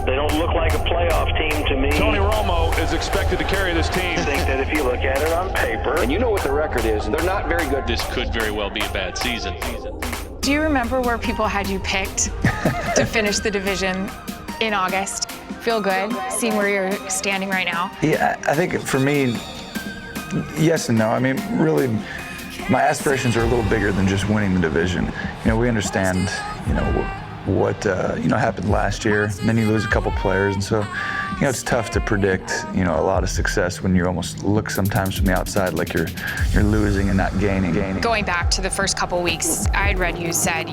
They don't look like a playoff team to me. Tony Romo is expected to carry this team. I think that if you look at it on paper, and you know what the record is, and they're not very good. This could very well be a bad season. Do you remember where people had you picked to finish the division in August? Feel good seeing where you're standing right now? Yeah, I think for me, yes and no. I mean, really, my aspirations are a little bigger than just winning the division. You know, we understand, what happened last year, and then you lose a couple players, and so, it's tough to predict, a lot of success when you almost look sometimes from the outside like you're losing and not gaining. Going back to the first couple weeks, I had read you said,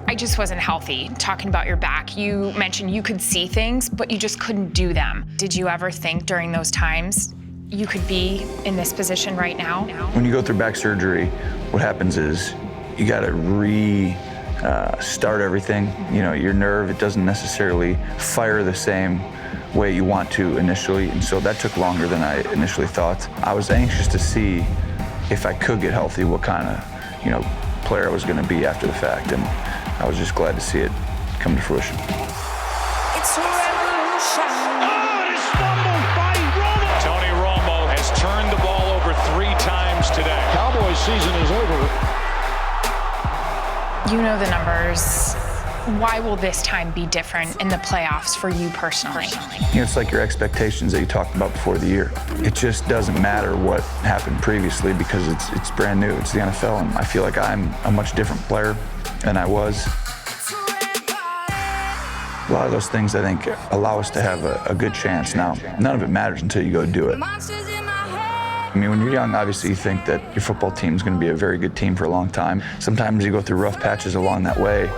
I just wasn't healthy. Talking about your back, you mentioned you could see things, but you just couldn't do them. Did you ever think during those times you could be in this position right now? When you go through back surgery, what happens is you got to start everything. Your nerve, it doesn't necessarily fire the same way you want to initially, and so that took longer than I initially thought. I was anxious to see if I could get healthy, what kind of, player I was going to be after the fact, and I was just glad to see it come to fruition. It's a revolution. Oh, it's fumbled by Romo. Tony Romo has turned the ball over 3 times today. Cowboys season is over. You know the numbers. Why will this time be different in the playoffs for you personally? It's like your expectations that you talked about before the year. It just doesn't matter what happened previously because it's brand new. It's the NFL, and I feel like I'm a much different player than I was. A lot of those things, I think, allow us to have a good chance. Now, none of it matters until you go do it. I mean, when you're young, obviously you think that your football team is going to be a very good team for a long time. Sometimes you go through rough patches along that way.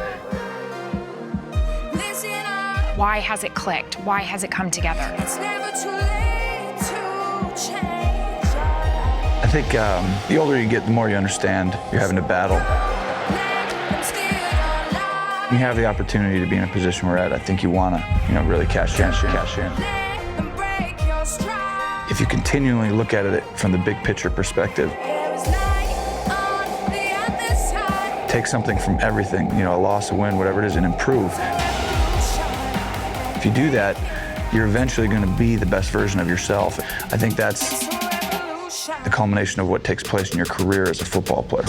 Why has it clicked? Why has it come together? It's never too late to change. I think the older you get, the more you understand you're having to battle. You have the opportunity to be in a position where I think you want to, really cash in. If you continually look at it from the big picture perspective, take something from everything, a loss, a win, whatever it is, and improve. If you do that, you're eventually going to be the best version of yourself. I think that's the culmination of what takes place in your career as a football player.